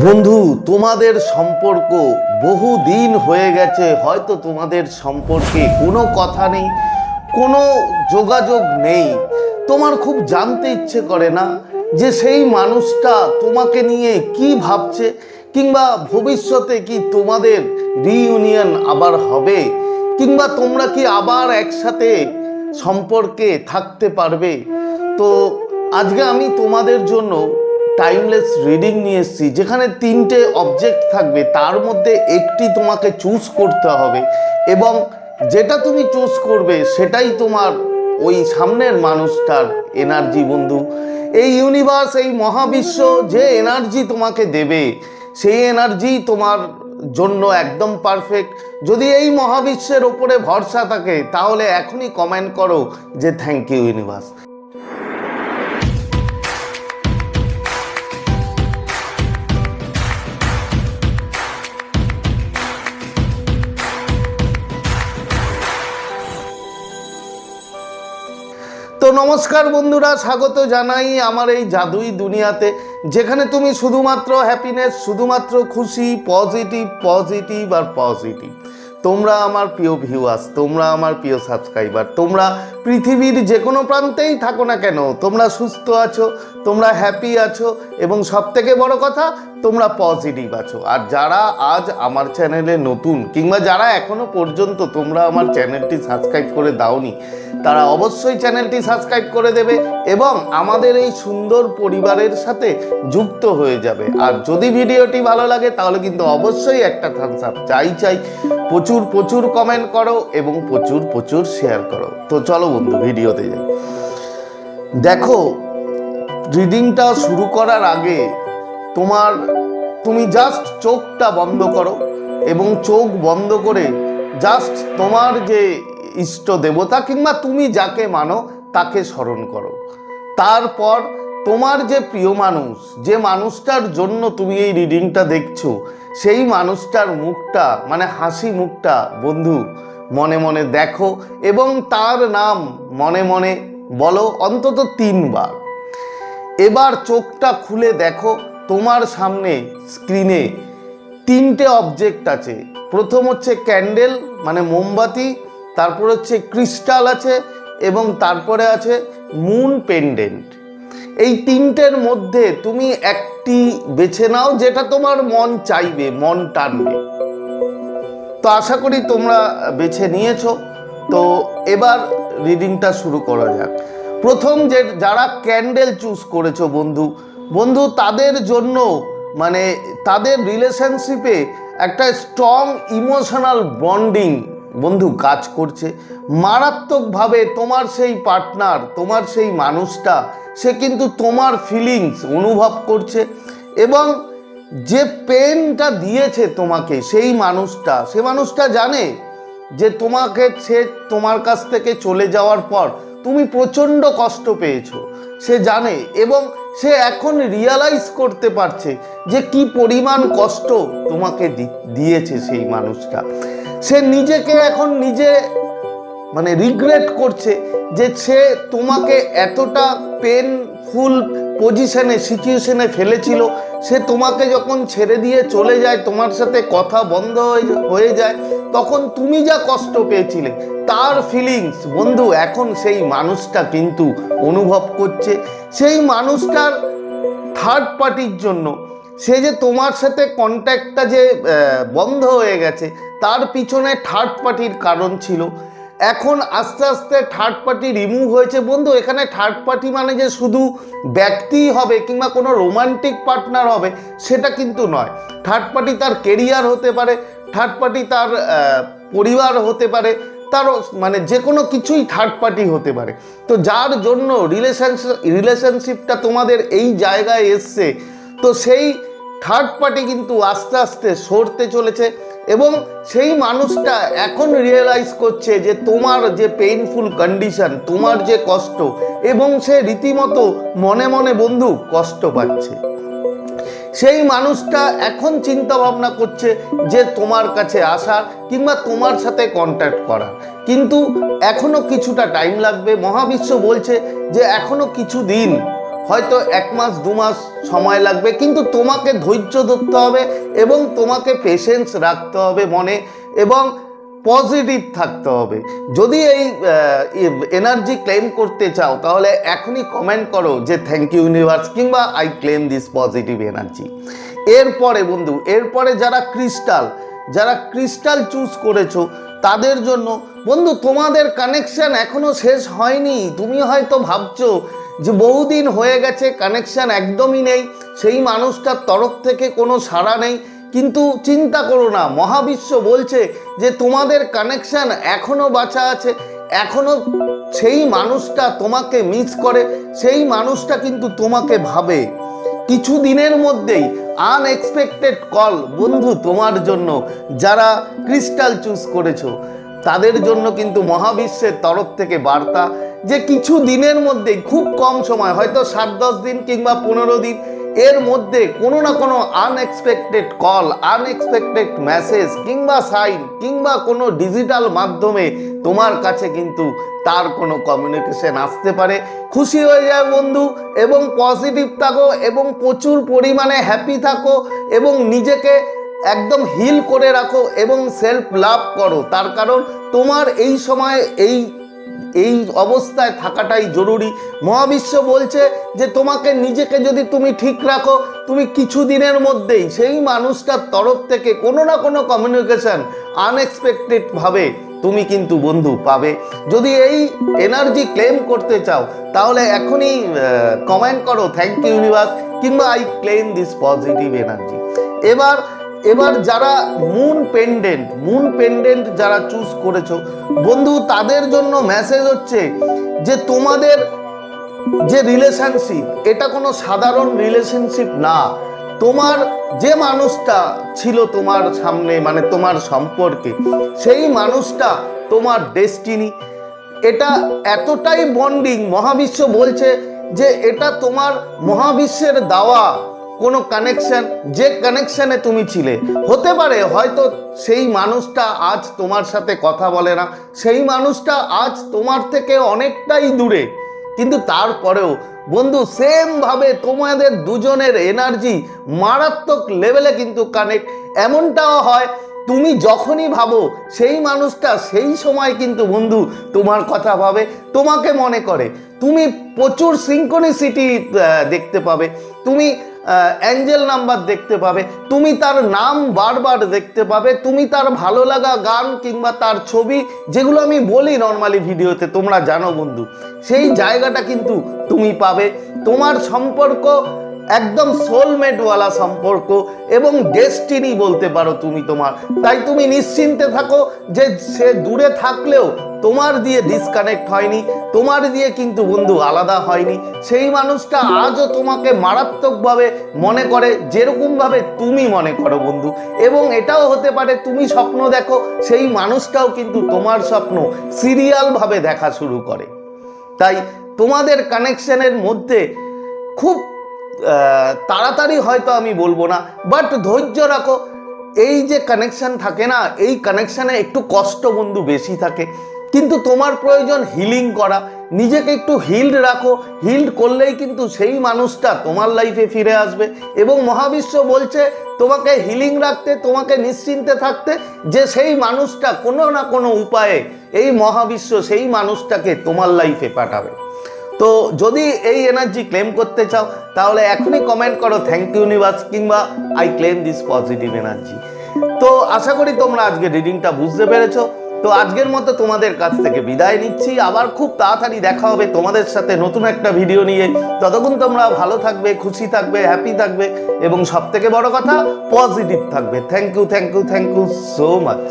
বন্ধু, তোমাদের সম্পর্ক বহু দিন হয়ে গেছে, হয়তো তোমাদের সম্পর্কে কোনো কথা নেই, কোনো যোগাযোগ নেই। তোমার খুব জানতে ইচ্ছে করে না যে সেই মানুষটা তোমাকে নিয়ে কি ভাবছে, কিংবা ভবিষ্যতে কি তোমাদের রিইউনিয়ন আবার হবে, কিংবা তোমরা কি আবার একসাথে সম্পর্কে থাকতে পারবে। তো আজকে আমি তোমাদের জন্য টাইমলেস রিডিং নিয়ে এসেছি, যেখানে তিনটে অবজেক্ট থাকবে, তার মধ্যে একটি তোমাকে চুজ করতে হবে এবং যেটা তুমি চুজ করবে সেটাই তোমার ওই সামনের মানুষটার এনার্জি। বন্ধু, এই ইউনিভার্স, এই মহাবিশ্ব যে এনার্জি তোমাকে দেবে, সেই এনার্জি তোমার জন্য একদম পারফেক্ট। যদি এই মহাবিশ্বের ওপরে ভরসা থাকে তাহলে এখনই কমেন্ট করো যে থ্যাংক ইউ ইউনিভার্স। তো নমস্কার বন্ধুরা, স্বাগত জানাই আমার এই জাদুই দুনিয়াতে, যেখানে তুমি শুধুমাত্র হ্যাপিনেস, শুধুমাত্র খুশি, পজিটিভ পজিটিভ আর পজিটিভ। তোমরা আমার প্রিয় ভিউয়ার্স, তোমরা আমার প্রিয় সাবস্ক্রাইবার, তোমরা পৃথিবীর যে কোনো প্রান্তেই থাকো না কেন, তোমরা সুস্থ আছো, তোমরা হ্যাপি আছো এবং সবথেকে বড় কথা তোমরা পজিটিভ আছো। আর যারা আজ আমার চ্যানেলে নতুন, কিংবা যারা এখনো পর্যন্ত তোমরা আমার চ্যানেলটি সাবস্ক্রাইব করে দাওনি, তারা অবশ্যই চ্যানেলটি সাবস্ক্রাইব করে দেবে এবং আমাদের এই সুন্দর পরিবারের সাথে যুক্ত হয়ে যাবে। আর যদি ভিডিওটি ভালো লাগে তাহলে কিন্তু অবশ্যই একটা থামস আপ চাই। প্রচুর প্রচুর কমেন্ট করো এবং প্রচুর প্রচুর শেয়ার করো। তো চলো বন্ধু, ভিডিওতে যাই। দেখো, রিডিংটা শুরু করার আগে তুমি জাস্ট চোখটা বন্ধ করো এবং চোখ বন্ধ করে জাস্ট তোমার যে ইষ্ট দেবতা কিংবা তুমি যাকে মানো তাকে স্মরণ করো। তারপর তোমার যে প্রিয় মানুষ, যে মানুষটার জন্য তুমি এই রিডিংটা দেখছো, সেই মানুষটার মুখটা, মানে হাসি মুখটা বন্ধু মনে মনে দেখো এবং তার নাম মনে মনে বলো অন্তত 3 বার। এবার চোখটা খুলে দেখো, তোমার সামনে স্ক্রিনে 3টে অবজেক্ট আছে। প্রথম হচ্ছে ক্যান্ডেল, মানে মোমবাতি, তারপর হচ্ছে ক্রিস্টাল আছে এবং তারপরে আছে মুন পেন্ডেন্ট। এই 3টের মধ্যে তুমি একটি বেছে নাও, যেটা তোমার মন চাইবে, মন টানবে। তো আশা করি তোমরা বেছে নিয়েছো। তো এবার রিডিংটা শুরু করা যাক। প্রথম যারা ক্যান্ডেল চুজ করেছো বন্ধু, তাদের জন্য, মানে তাদের রিলেশনশিপে একটা স্ট্রং ইমোশনাল বন্ডিং বন্ধু কাজ করছে মারাত্মকভাবে। তোমার সেই পার্টনার, তোমার সেই মানুষটা, সে কিন্তু তোমার ফিলিংস অনুভব করছে এবং যে পেনটা দিয়েছে তোমাকে সেই মানুষটা জানে যে সে তোমার কাছ থেকে চলে যাওয়ার পর তুমি প্রচণ্ড কষ্ট পেয়েছো, সে জানে এবং সে এখন রিয়ালাইজ করতে পারছে যে কি পরিমাণ কষ্ট তোমাকে দিয়েছে সেই মানুষটা। সে নিজেকে এখন মানে রিগ্রেট করছে যে সে তোমাকে এতটা পেনফুল সিচুয়েশনে ফেলেছিল। সে তোমাকে যখন ছেড়ে দিয়ে চলে যায়, তোমার সাথে কথা বন্ধ হয়ে যায়, তখন তুমি যা কষ্ট পেয়েছিলে তার ফিলিংস বন্ধু এখন সেই মানুষটা কিন্তু অনুভব করছে। সেই মানুষটার থার্ড পার্টির জন্য, সে যে তোমার সাথে কন্ট্যাক্টটা যে বন্ধ হয়ে গেছে, তার পিছনে থার্ড পার্টির কারণ ছিল। এখন আস্তে আস্তে থার্ড পার্টি রিমুভ হয়েছে বন্ধু। এখানে থার্ড পার্টি মানে যে শুধু ব্যক্তিই হবে কিংবা কোনো রোমান্টিক পার্টনার হবে সেটা কিন্তু নয়। থার্ড পার্টি তার কেরিয়ার হতে পারে, থার্ড পার্টি তার পরিবার হতে পারে, তার মানে যে কোনো কিছুই থার্ড পার্টি হতে পারে। তো যার জন্য রিলেশনশিপটা তোমাদের এই জায়গায় এসছে, তো সেই থার্ড পার্টি কিন্তু আস্তে আস্তে সরতে চলেছে এবং সেই মানুষটা এখন রিয়েলাইজ করছে যে তোমার যে পেইনফুল কন্ডিশন, তোমার যে কষ্ট, এবং সে রীতিমতো মনে মনে বন্ধু কষ্ট পাচ্ছে। সেই মানুষটা এখন চিন্তা ভাবনা করছে যে তোমার কাছে আসার কিংবা তোমার সাথে কন্ট্যাক্ট করার, কিন্তু এখনো কিছুটা টাইম লাগবে। মহাবিশ্ব বলছে যে এখনো কিছু দিন হয়তো 1 মাস 2 মাস সময় লাগবে, কিন্তু তোমাকে ধৈর্য ধরতে হবে এবং তোমাকে পেশেন্স রাখতে হবে মনে, এবং পজিটিভ থাকতে হবে। যদি এই এনার্জি ক্লেম করতে চাও তাহলে এখনই কমেন্ট করো যে থ্যাংক ইউ ইউনিভার্স কিংবা I claim this positive energy. এরপরে বন্ধু, এরপরে যারা ক্রিস্টাল চুজ করেছো তাদের জন্য বন্ধু, তোমাদের কানেকশন এখনো শেষ হয়নি। তুমি হয়তো ভাবছো যে বহুদিন হয়ে গেছে, কানেকশন একদমই নেই, সেই মানুষটার তরফ থেকে কোনো সাড়া নেই, কিন্তু চিন্তা করো না, মহাবিশ্ব বলছে যে তোমাদের কানেকশন এখনো বাঁচা আছে, এখনো সেই মানুষটা তোমাকে মিস করে, সেই মানুষটা কিন্তু তোমাকে ভাবে। কিছু দিনের মধ্যেই আনএক্সপেক্টেড কল বন্ধু তোমার জন্য, যারা ক্রিস্টাল চুজ করেছো তাদের জন্য কিন্তু মহাবিশ্বের তরফ থেকে বার্তা যে কিছু দিনের মধ্যেই, খুব কম সময়, হয়তো 7-10 দিন কিংবা 15 দিন, এর মধ্যে কোনো না কোনো আনএক্সপেক্টেড কল, আনএক্সপেক্টেড মেসেজ কিংবা সাইন কিংবা কোনো ডিজিটাল মাধ্যমে তোমার কাছে কিন্তু তার কোনো কমিউনিকেশন আসতে পারে। খুশি হয়ে যায় বন্ধু, এবং পজিটিভ থাকো এবং প্রচুর পরিমাণে হ্যাপি থাকো এবং নিজেকে একদম হিল করে রাখো এবং সেলফ লাভ করো। তার কারণ তোমার এই সময় এই অবস্থায় থাকাটাই জরুরি। মহাবিশ্ব বলছে যে তোমাকে নিজেকে যদি তুমি ঠিক রাখো, তুমি কিছু দিনের মধ্যেই সেই মানুষটার তরফ থেকে কোনো না কোনো কমিউনিকেশন আনএক্সপেক্টেডভাবে তুমি কিন্তু বন্ধু পাবে। যদি এই এনার্জি ক্লেম করতে চাও তাহলে এখনই কমেন্ট করো থ্যাংক ইউ ইউনিভার্স কিংবা I claim this positive energy. এবার যারা মুন পেন্ডেন্ট যারা চুজ করেছো বন্ধু, তাদের জন্য মেসেজ হচ্ছে যে তোমাদের যে রিলেশনশিপ, এটা কোনো সাধারণ রিলেশনশিপ না। তোমার যে মানুষটা ছিল তোমার সামনে, মানে তোমার সম্পর্কে, সেই মানুষটা তোমার ডেস্টিনি। এটা এতটাই বন্ডিং, মহাবিশ্ব বলছে যে এটা তোমার মহাবিশ্বের দেওয়া কোনো কানেকশন, যে কানেকশনে তুমি ছিলে। হতে পারে হয়তো সেই মানুষটা আজ তোমার সাথে কথা বলে না, সেই মানুষটা আজ তোমার থেকে অনেকটাই দূরে, কিন্তু তারপরেও বন্ধু সেমভাবে তোমাদের দুজনের এনার্জি মারাত্মক লেভেলে কিন্তু কানেক্ট। এমনটাও হয় তুমি যখনই ভাবো সেই মানুষটা সেই সময় কিন্তু বন্ধু তোমার কথা ভাবে, তোমাকে মনে করে। তুমি প্রচুর সিঙ্ক্রোনিসিটি দেখতে পাবে, তুমি অ্যাঞ্জেল নাম্বার দেখতে পাবে, তুমি তার নাম বারবার দেখতে পাবে, তুমি তার ভালো লাগা গান কিংবা তার ছবি, যেগুলো আমি বলি নর্মালি ভিডিওতে, তোমরা জানো বন্ধু, সেই জায়গাটা কিন্তু তুমি পাবে। তোমার সম্পর্ক একদম সোলমেটওয়ালা সম্পর্ক এবং ডেস্টিনি বলতে পারো তুমি তোমার। তাই তুমি নিশ্চিন্তে থাকো যে সে দূরে থাকলেও তোমার দিয়ে ডিসকানেক্ট হয়নি, তোমার দিয়ে কিন্তু বন্ধু আলাদা হয়নি। সেই মানুষটা আজও তোমাকে মারাত্মকভাবে মনে করে, যেরকমভাবে তুমি মনে করো বন্ধু। এবং এটাও হতে পারে তুমি স্বপ্ন দেখো, সেই মানুষটাও কিন্তু তোমার স্বপ্ন সিরিয়ালভাবে দেখা শুরু করে। তাই তোমাদের কানেকশনের মধ্যে খুব তাড়াতাড়ি হয়তো আমি বলবো না, বাট ধৈর্য রাখো। এই যে কানেকশন থাকে না, এই কানেকশানে একটু কষ্ট বন্ধু বেশি থাকে, কিন্তু তোমার প্রয়োজন হিলিং করা। নিজেকে একটু হিল্ড রাখো, হিল্ড করলেই কিন্তু সেই মানুষটা তোমার লাইফে ফিরে আসবে। এবং মহাবিশ্ব বলছে তোমাকে হিলিং রাখতে, তোমাকে নিশ্চিন্তে থাকতে, যে সেই মানুষটা কোনো না কোনো উপায়ে এই মহাবিশ্ব সেই মানুষটাকে তোমার লাইফে পাঠাবে। তো যদি এই এনার্জি ক্লেম করতে চাও তাহলে এখনই কমেন্ট করো থ্যাংক ইউ ইউনিভার্স কিংবা I claim this positive energy. তো আশা করি তোমরা আজকে রিডিংটা বুঝতে পেরেছো। তো আজকের মতো তোমাদের কাছ থেকে বিদায় নিচ্ছি, আবার খুব তাড়াতাড়ি দেখা হবে তোমাদের সাথে নতুন একটা ভিডিও নিয়ে। ততক্ষণ তোমরা ভালো থাকবে, খুশি থাকবে, হ্যাপি থাকবে এবং সব থেকে বড় কথা পজিটিভ থাকবে। Thank you so much.